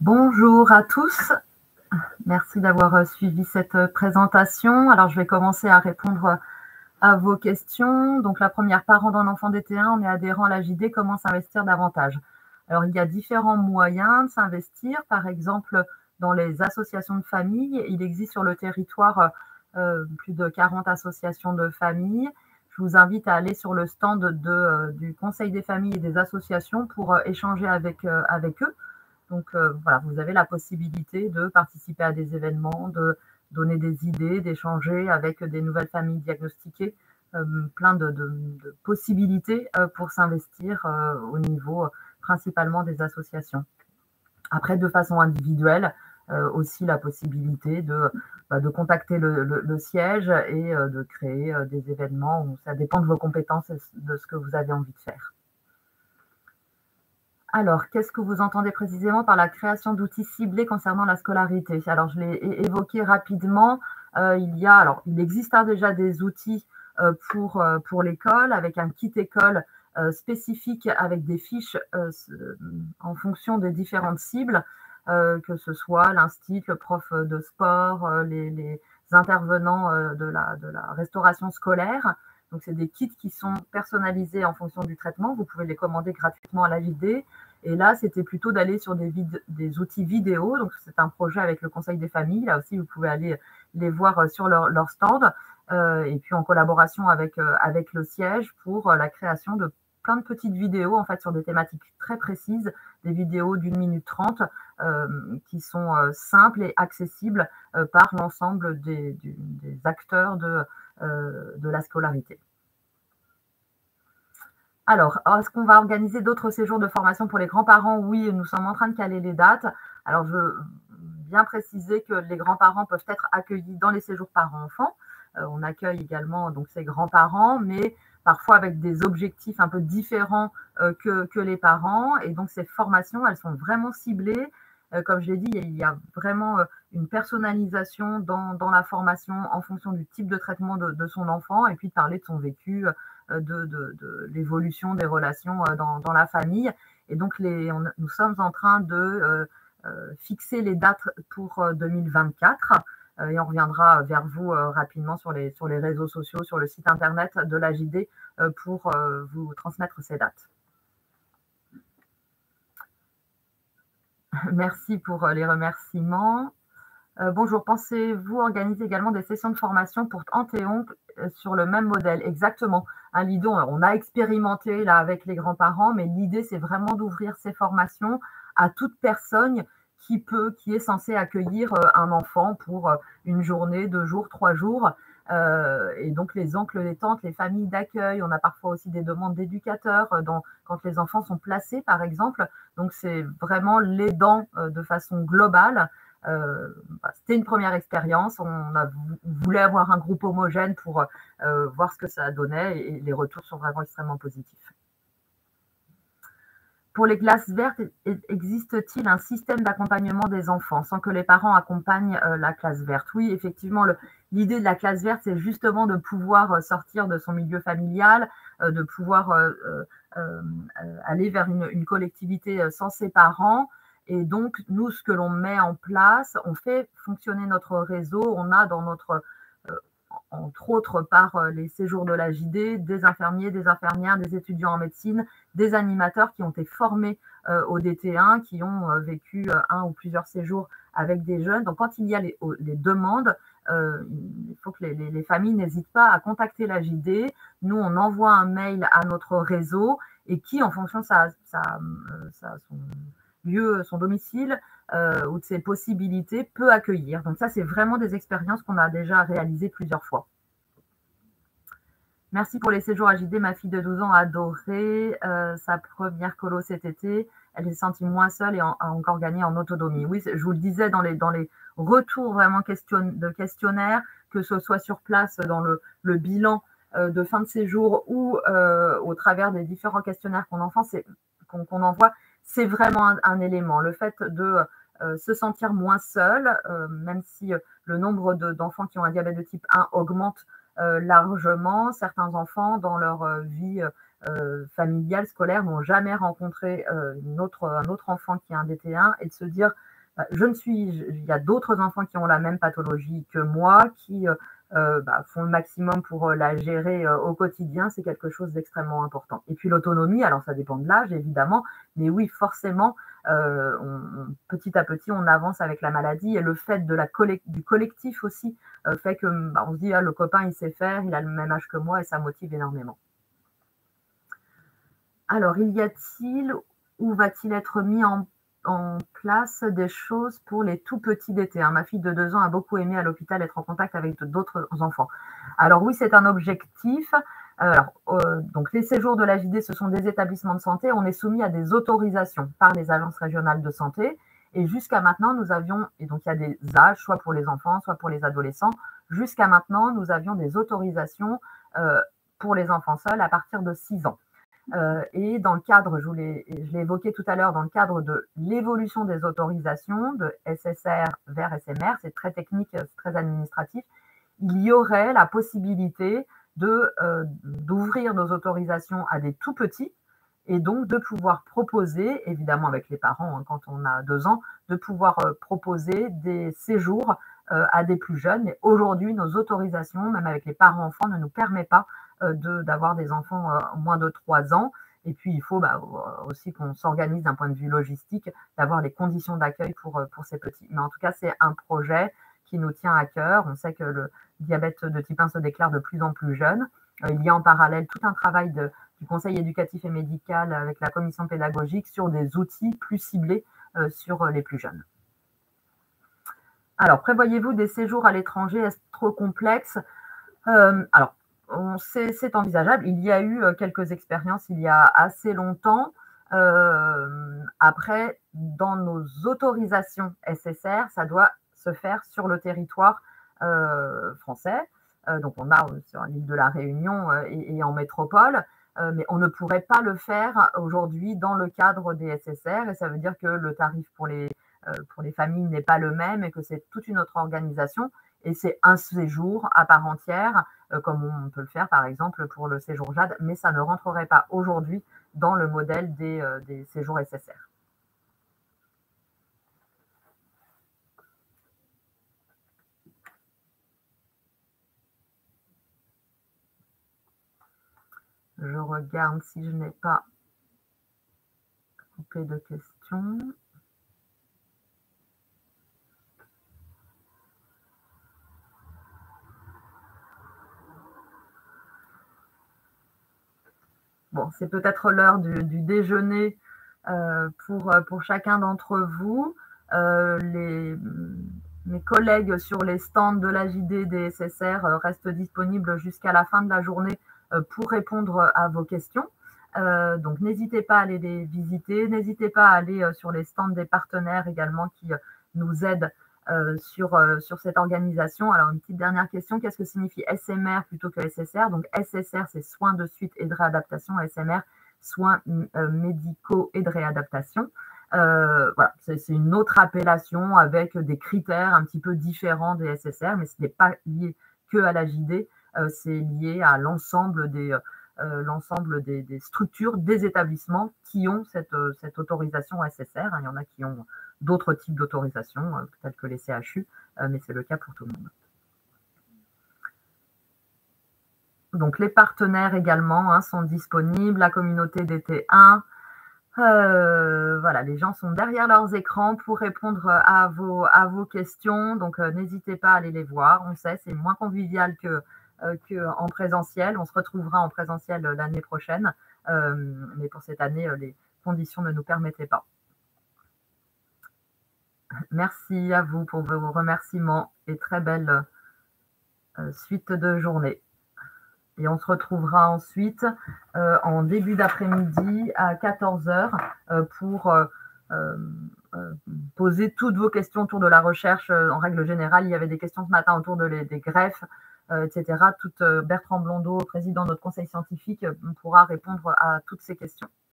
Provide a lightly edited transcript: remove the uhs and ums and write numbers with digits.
Bonjour à tous, merci d'avoir suivi cette présentation. Alors je vais commencer à répondre à vos questions. Donc la première, parent d'un enfant DT1, on est adhérent à la JD, comment s'investir davantage? Alors il y a différents moyens de s'investir, par exemple dans les associations de famille. Il existe sur le territoire plus de 40 associations de famille. Je vous invite à aller sur le stand du Conseil des familles et des associations pour échanger avec eux. Donc voilà, vous avez la possibilité de participer à des événements, de donner des idées, d'échanger avec des nouvelles familles diagnostiquées, plein de possibilités pour s'investir au niveau principalement des associations. Après, de façon individuelle, aussi la possibilité de contacter le siège et de créer des événements où ça dépend de vos compétences et de ce que vous avez envie de faire. Alors, qu'est-ce que vous entendez précisément par la création d'outils ciblés concernant la scolarité? Alors, je l'ai évoqué rapidement. Il existe déjà des outils pour l'école, avec un kit école spécifique avec des fiches en fonction des différentes cibles, que ce soit l'instit, le prof de sport, les intervenants de la restauration scolaire. Donc, c'est des kits qui sont personnalisés en fonction du traitement. Vous pouvez les commander gratuitement à la JD. Et là, c'était plutôt d'aller sur des outils vidéo. Donc, c'est un projet avec le Conseil des familles. Là aussi, vous pouvez aller les voir sur leur stand. Et puis, en collaboration avec le siège pour la création de plein de petites vidéos, en fait, sur des thématiques très précises, des vidéos d'1 minute 30 qui sont simples et accessibles par l'ensemble des acteurs de la scolarité. Alors, est-ce qu'on va organiser d'autres séjours de formation pour les grands-parents? Oui, nous sommes en train de caler les dates. Alors, je veux bien préciser que les grands-parents peuvent être accueillis dans les séjours parents-enfants. On accueille également donc ces grands-parents, mais parfois avec des objectifs un peu différents que les parents. Et donc, ces formations, elles sont vraiment ciblées. Comme je l'ai dit, il y a vraiment une personnalisation dans la formation en fonction du type de traitement de son enfant et puis de parler de son vécu, de l'évolution des relations dans la famille. Et donc, nous sommes en train de fixer les dates pour 2024 et on reviendra vers vous rapidement sur les réseaux sociaux, sur le site internet de la JD pour vous transmettre ces dates. Merci pour les remerciements. Bonjour, pensez-vous organiser également des sessions de formation pour tantes et oncles sur le même modèle? Exactement. Un Lidon, on a expérimenté là avec les grands-parents, mais l'idée, c'est vraiment d'ouvrir ces formations à toute personne qui est censée accueillir un enfant pour une journée, 2 jours, 3 jours. Et donc, les oncles, les tantes, les familles d'accueil, on a parfois aussi des demandes d'éducateurs quand les enfants sont placés, par exemple. Donc, c'est vraiment l'aidant de façon globale. C'était une première expérience. On voulait avoir un groupe homogène pour voir ce que ça donnait et les retours sont vraiment extrêmement positifs. Pour les classes vertes, existe-t-il un système d'accompagnement des enfants sans que les parents accompagnent la classe verte? Oui, effectivement, l'idée de la classe verte, c'est justement de pouvoir sortir de son milieu familial, de pouvoir aller vers une collectivité sans ses parents. Et donc, nous, ce que l'on met en place, on fait fonctionner notre réseau. On a dans notre, entre autres par les séjours de la JD, des infirmiers, des infirmières, des étudiants en médecine, des animateurs qui ont été formés au DT1, qui ont vécu un ou plusieurs séjours avec des jeunes. Donc, quand il y a les demandes, il faut que les familles n'hésitent pas à contacter la JD. Nous, on envoie un mail à notre réseau et qui, en fonction de son lieu, son domicile ou de ses possibilités, peut accueillir. Donc ça, c'est vraiment des expériences qu'on a déjà réalisées plusieurs fois. Merci pour les séjours à JD. Ma fille de 12 ans a adoré sa première colo cet été. Elle s'est sentie moins seule et a encore gagné en autonomie. Oui, je vous le disais dans les retours vraiment de questionnaires, que ce soit sur place dans le bilan de fin de séjour ou au travers des différents questionnaires qu'on envoie, c'est vraiment un élément. Le fait de se sentir moins seul, même si le nombre d'enfants qui ont un diabète de type 1 augmente largement. Certains enfants, dans leur vie familiale, scolaire, n'ont jamais rencontré un autre enfant qui a un DT1 et de se dire il y a d'autres enfants qui ont la même pathologie que moi, qui font le maximum pour la gérer au quotidien. C'est quelque chose d'extrêmement important. Et puis l'autonomie, alors ça dépend de l'âge évidemment, mais oui, forcément, petit à petit, on avance avec la maladie, et le fait du collectif aussi fait que on se dit, le copain il sait faire, il a le même âge que moi, et ça motive énormément. Alors, ou va-t-il être mis en place des choses pour les tout petits d'été? Ma fille de 2 ans a beaucoup aimé à l'hôpital être en contact avec d'autres enfants. Alors oui, c'est un objectif. Donc les séjours de l'AJD, ce sont des établissements de santé. On est soumis à des autorisations par les agences régionales de santé. Et jusqu'à maintenant, et donc il y a des âges, soit pour les enfants, soit pour les adolescents. Jusqu'à maintenant, nous avions des autorisations pour les enfants seuls à partir de 6 ans. Et dans le cadre, je l'ai évoqué tout à l'heure, dans le cadre de l'évolution des autorisations de SSR vers SMR, c'est très technique, c'est très administratif, il y aurait la possibilité d'ouvrir nos autorisations à des tout petits, et donc de pouvoir proposer, évidemment avec les parents quand on a 2 ans, de pouvoir proposer des séjours à des plus jeunes. Mais aujourd'hui, nos autorisations, même avec les parents enfants, ne nous permettent pas d'avoir des enfants moins de 3 ans. Et puis, il faut aussi qu'on s'organise d'un point de vue logistique, d'avoir les conditions d'accueil pour ces petits. Mais en tout cas, c'est un projet qui nous tient à cœur. On sait que le diabète de type 1 se déclare de plus en plus jeune. Il y a en parallèle tout un travail du Conseil éducatif et médical avec la commission pédagogique sur des outils plus ciblés sur les plus jeunes. Alors, prévoyez-vous des séjours à l'étranger? Est-ce trop complexe? Alors, c'est envisageable. Il y a eu quelques expériences il y a assez longtemps. Après, dans nos autorisations SSR, ça doit se faire sur le territoire français. Donc, on a sur l'île de la Réunion et en métropole, mais on ne pourrait pas le faire aujourd'hui dans le cadre des SSR, et ça veut dire que le tarif pour les familles n'est pas le même, et que c'est toute une autre organisation, et c'est un séjour à part entière, comme on peut le faire par exemple pour le séjour JAD, mais ça ne rentrerait pas aujourd'hui dans le modèle des séjours SSR. Je regarde si je n'ai pas coupé de questions. Bon, c'est peut-être l'heure du déjeuner pour chacun d'entre vous. Mes collègues sur les stands de l'AJD des SSR restent disponibles jusqu'à la fin de la journée pour répondre à vos questions. Donc, n'hésitez pas à aller les visiter. N'hésitez pas à aller sur les stands des partenaires également qui nous aident sur cette organisation. Alors, une petite dernière question, qu'est-ce que signifie SMR plutôt que SSR? Donc, SSR, c'est soins de suite et de réadaptation. SMR, soins médicaux et de réadaptation. Voilà, c'est une autre appellation avec des critères un petit peu différents des SSR, mais ce n'est pas lié que à l'AJD, c'est lié à l'ensemble des structures, des établissements qui ont cette autorisation SSR. Il y en a qui ont d'autres types d'autorisations, telles que les CHU, mais c'est le cas pour tout le monde. Donc, les partenaires également sont disponibles, la communauté DT1. Voilà, les gens sont derrière leurs écrans pour répondre à vos questions. Donc, n'hésitez pas à aller les voir. On sait, c'est moins convivial qu'en présentiel. On se retrouvera en présentiel l'année prochaine. Mais pour cette année, les conditions ne nous permettaient pas. Merci à vous pour vos remerciements et très belle suite de journée. Et on se retrouvera ensuite en début d'après-midi à 14h pour poser toutes vos questions autour de la recherche. En règle générale, il y avait des questions ce matin autour des greffes, etc. Bertrand Blondeau, président de notre conseil scientifique, pourra répondre à toutes ces questions.